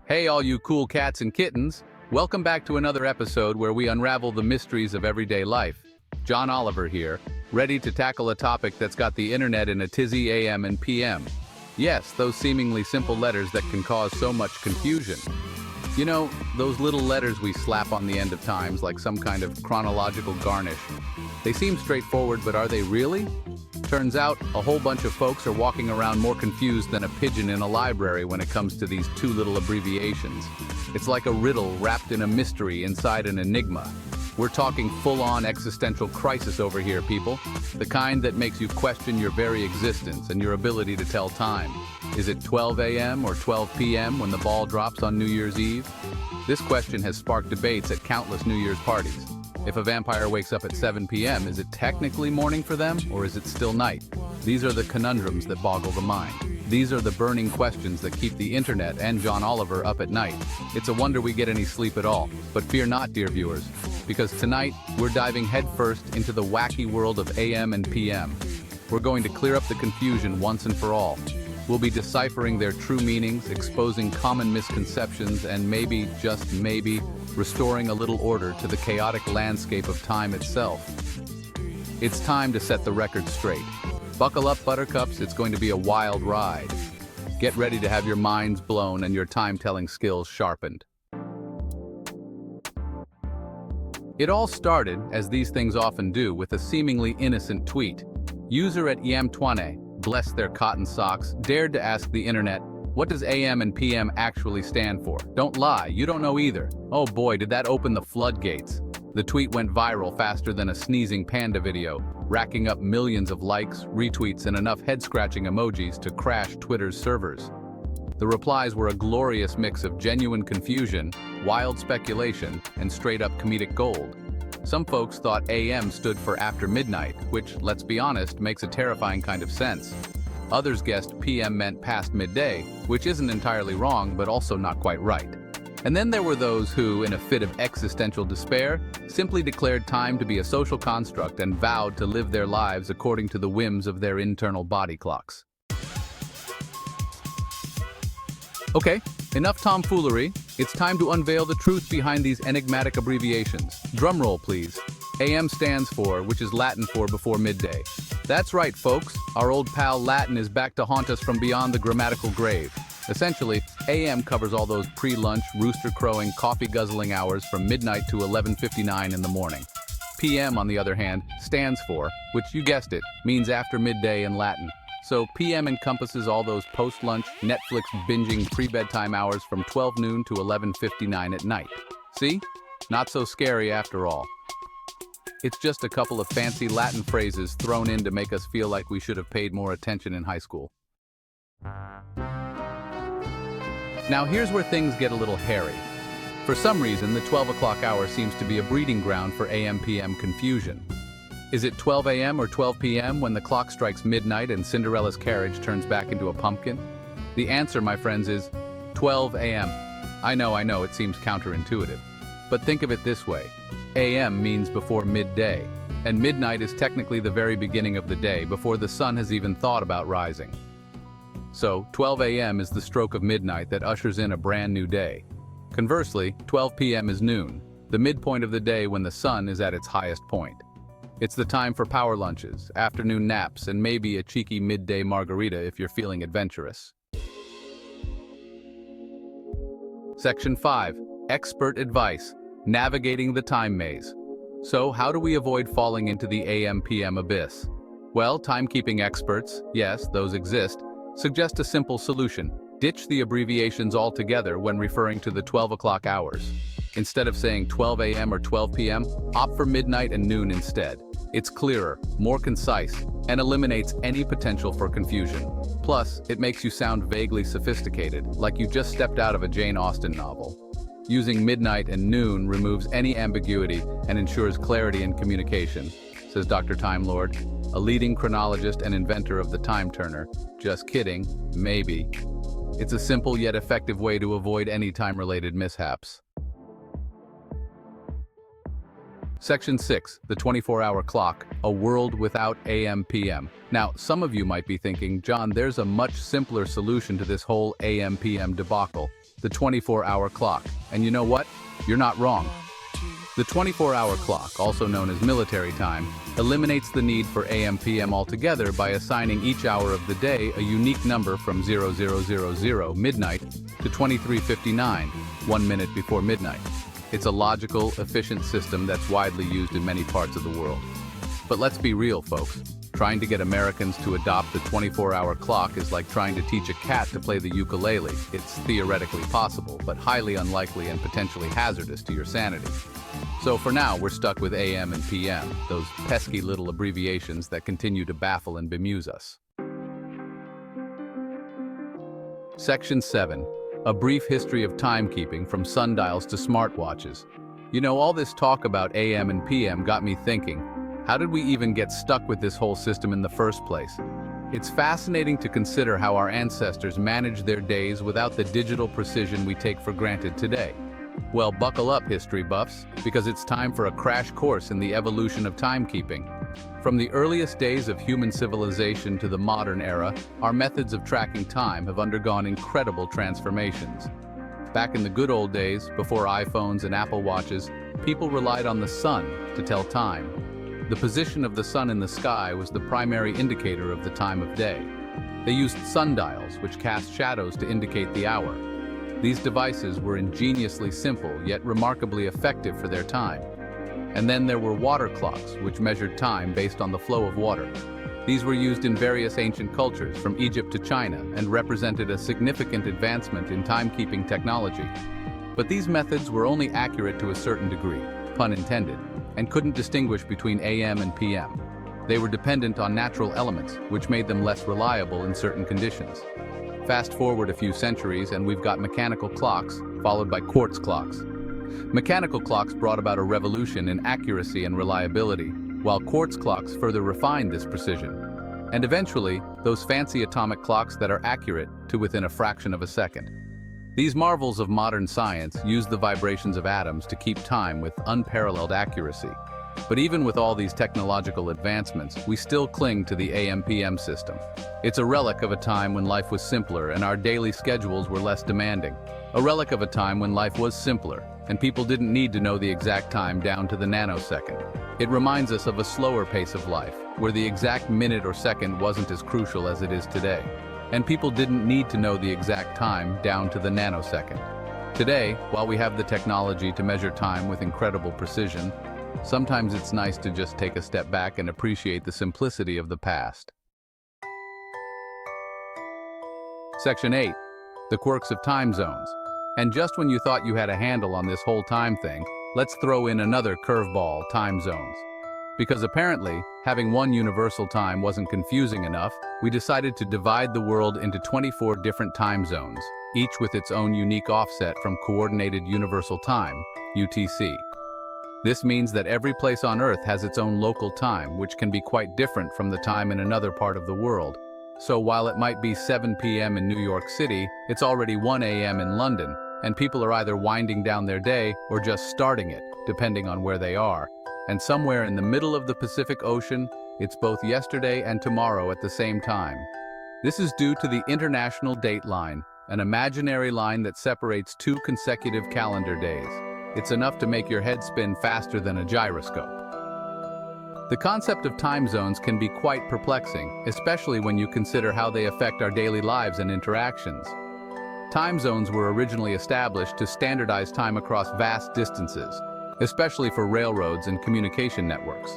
Hey, all you cool cats and kittens. Welcome back to another episode where we unravel the mysteries of everyday life. John Oliver here, ready to tackle a topic that's got the internet in a tizzy AM and PM. Yes, those seemingly simple letters that can cause so much confusion. You know, those little letters we slap on the end of times like some kind of chronological garnish. They seem straightforward, but are they really? Turns out, a whole bunch of folks are walking around more confused than a pigeon in a library when it comes to these two little abbreviations. It's like a riddle wrapped in a mystery inside an enigma. We're talking full-on existential crisis over here, people. The kind that makes you question your very existence and your ability to tell time. Is it 12 a.m. or 12 p.m. when the ball drops on New Year's Eve? This question has sparked debates at countless New Year's parties. If a vampire wakes up at 7 p.m., is it technically morning for them, or is it still night? These are the conundrums that boggle the mind. These are the burning questions that keep the internet and John Oliver up at night. It's a wonder we get any sleep at all. But fear not, dear viewers, because tonight, we're diving headfirst into the wacky world of AM and PM. We're going to clear up the confusion once and for all. We'll be deciphering their true meanings, exposing common misconceptions, and maybe, just maybe, restoring a little order to the chaotic landscape of time itself. It's time to set the record straight. Buckle up, buttercups, it's going to be a wild ride. Get ready to have your minds blown and your time-telling skills sharpened. It all started, as these things often do, with a seemingly innocent tweet. User at Yamtwane, bless their cotton socks, dared to ask the internet, what does AM and PM actually stand for? Don't lie, you don't know either. Oh boy, did that open the floodgates. The tweet went viral faster than a sneezing panda video, racking up millions of likes, retweets, and enough head-scratching emojis to crash Twitter's servers. The replies were a glorious mix of genuine confusion, wild speculation, and straight-up comedic gold. Some folks thought AM stood for after midnight, which, let's be honest, makes a terrifying kind of sense. Others guessed PM meant past midday, which isn't entirely wrong, but also not quite right. And then there were those who, in a fit of existential despair, simply declared time to be a social construct and vowed to live their lives according to the whims of their internal body clocks. Okay, enough tomfoolery. It's time to unveil the truth behind these enigmatic abbreviations. Drumroll, please. AM stands for, which is Latin for before midday. That's right, folks. Our old pal Latin is back to haunt us from beyond the grammatical grave. Essentially, AM covers all those pre-lunch, rooster-crowing, coffee-guzzling hours from midnight to 11:59 in the morning. PM, on the other hand, stands for, which you guessed it, means after midday in Latin. So PM encompasses all those post-lunch, Netflix binging pre-bedtime hours from 12 noon to 11:59 at night. See? Not so scary after all. It's just a couple of fancy Latin phrases thrown in to make us feel like we should have paid more attention in high school. Now here's where things get a little hairy. For some reason, the 12 o'clock hour seems to be a breeding ground for AM-PM confusion. Is it 12 a.m. or 12 p.m. when the clock strikes midnight and Cinderella's carriage turns back into a pumpkin? The answer, my friends, is 12 a.m. I know, it seems counterintuitive. But think of it this way. AM means before midday, and midnight is technically the very beginning of the day, before the sun has even thought about rising. So, 12 a.m. is the stroke of midnight that ushers in a brand new day. Conversely, 12 p.m. is noon, the midpoint of the day when the sun is at its highest point. It's the time for power lunches, afternoon naps, and maybe a cheeky midday margarita if you're feeling adventurous. Section 5. Expert Advice. Navigating the Time Maze. So, how do we avoid falling into the AM-PM abyss? Well, timekeeping experts, yes, those exist, suggest a simple solution. Ditch the abbreviations altogether when referring to the 12 o'clock hours. Instead of saying 12 a.m. or 12 p.m., opt for midnight and noon instead. It's clearer, more concise, and eliminates any potential for confusion. Plus, it makes you sound vaguely sophisticated, like you just stepped out of a Jane Austen novel. Using midnight and noon removes any ambiguity and ensures clarity in communication, says Dr. Time Lord, a leading chronologist and inventor of the time turner. Just kidding, maybe. It's a simple yet effective way to avoid any time-related mishaps. Section 6, the 24-hour clock, a world without AM-PM. Now, some of you might be thinking, John, there's a much simpler solution to this whole AM-PM debacle. the 24-hour clock. And you know what? You're not wrong. The 24-hour clock, also known as military time, eliminates the need for AM/PM altogether by assigning each hour of the day a unique number from 0000 midnight to 23:59, 1 minute before midnight. It's a logical, efficient system that's widely used in many parts of the world. But let's be real, folks. Trying to get Americans to adopt the 24-hour clock is like trying to teach a cat to play the ukulele. It's theoretically possible, but highly unlikely and potentially hazardous to your sanity. So for now, we're stuck with AM and PM, those pesky little abbreviations that continue to baffle and bemuse us. Section 7. A brief history of timekeeping from sundials to smartwatches. You know, all this talk about AM and PM got me thinking, how did we even get stuck with this whole system in the first place? It's fascinating to consider how our ancestors managed their days without the digital precision we take for granted today. Well, buckle up, history buffs, because it's time for a crash course in the evolution of timekeeping. From the earliest days of human civilization to the modern era, our methods of tracking time have undergone incredible transformations. Back in the good old days, before iPhones and Apple Watches, people relied on the sun to tell time. The position of the sun in the sky was the primary indicator of the time of day. They used sundials, which cast shadows to indicate the hour. These devices were ingeniously simple, yet remarkably effective for their time. And then there were water clocks, which measured time based on the flow of water. These were used in various ancient cultures, from Egypt to China, and represented a significant advancement in timekeeping technology. But these methods were only accurate to a certain degree, pun intended, and couldn't distinguish between AM and PM. They were dependent on natural elements, which made them less reliable in certain conditions. Fast forward a few centuries and we've got mechanical clocks, followed by quartz clocks. Mechanical clocks brought about a revolution in accuracy and reliability, while quartz clocks further refined this precision. And eventually, those fancy atomic clocks that are accurate to within a fraction of a second. These marvels of modern science use the vibrations of atoms to keep time with unparalleled accuracy. But even with all these technological advancements, we still cling to the AM/PM system. It's a relic of a time when life was simpler and our daily schedules were less demanding. A relic of a time when life was simpler, and people didn't need to know the exact time down to the nanosecond. It reminds us of a slower pace of life, where the exact minute or second wasn't as crucial as it is today. And people didn't need to know the exact time down to the nanosecond. Today, while we have the technology to measure time with incredible precision, sometimes it's nice to just take a step back and appreciate the simplicity of the past. Section 8. The quirks of time zones. And just when you thought you had a handle on this whole time thing, let's throw in another curveball: time zones. Because apparently, having one universal time wasn't confusing enough, we decided to divide the world into 24 different time zones, each with its own unique offset from Coordinated Universal Time, UTC. This means that every place on Earth has its own local time, which can be quite different from the time in another part of the world. So while it might be 7 p.m. in New York City, it's already 1 a.m. in London, and people are either winding down their day or just starting it, depending on where they are. And somewhere in the middle of the Pacific Ocean, it's both yesterday and tomorrow at the same time. This is due to the International Date Line, an imaginary line that separates 2 consecutive calendar days. It's enough to make your head spin faster than a gyroscope. The concept of time zones can be quite perplexing, especially when you consider how they affect our daily lives and interactions. Time zones were originally established to standardize time across vast distances, especially for railroads and communication networks.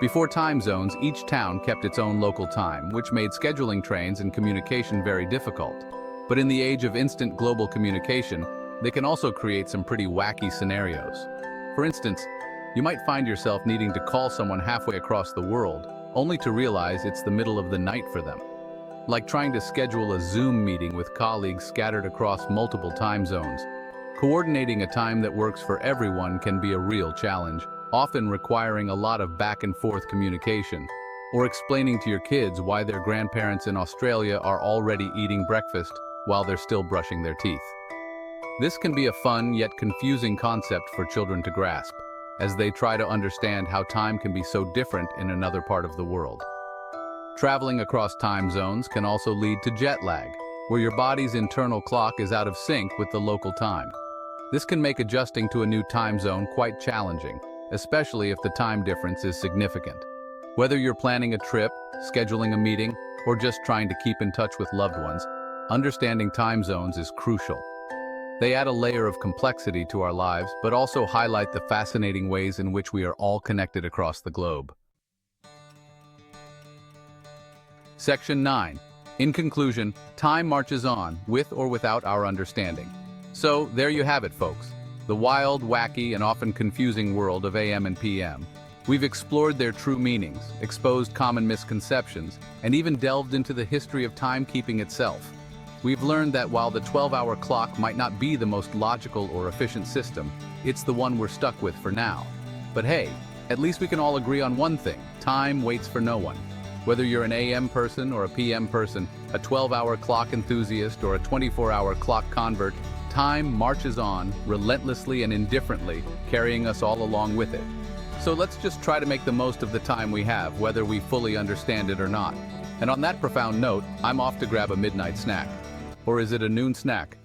Before time zones, each town kept its own local time, which made scheduling trains and communication very difficult. But in the age of instant global communication, they can also create some pretty wacky scenarios. For instance, you might find yourself needing to call someone halfway across the world, only to realize it's the middle of the night for them. Like trying to schedule a Zoom meeting with colleagues scattered across multiple time zones. Coordinating a time that works for everyone can be a real challenge, often requiring a lot of back and forth communication, or explaining to your kids why their grandparents in Australia are already eating breakfast while they're still brushing their teeth. This can be a fun yet confusing concept for children to grasp, as they try to understand how time can be so different in another part of the world. Traveling across time zones can also lead to jet lag. where your body's internal clock is out of sync with the local time. This can make adjusting to a new time zone quite challenging, especially if the time difference is significant. Whether you're planning a trip, scheduling a meeting, or just trying to keep in touch with loved ones, understanding time zones is crucial. They add a layer of complexity to our lives, but also highlight the fascinating ways in which we are all connected across the globe. Section 9. In conclusion, time marches on, with or without our understanding. So, there you have it, folks. The wild, wacky, and often confusing world of AM and PM. We've explored their true meanings, exposed common misconceptions, and even delved into the history of timekeeping itself. We've learned that while the 12-hour clock might not be the most logical or efficient system, it's the one we're stuck with for now. But hey, at least we can all agree on one thing: time waits for no one. Whether you're an AM person or a PM person, a 12-hour clock enthusiast or a 24-hour clock convert, time marches on, relentlessly and indifferently, carrying us all along with it. So let's just try to make the most of the time we have, whether we fully understand it or not. And on that profound note, I'm off to grab a midnight snack. Or is it a noon snack?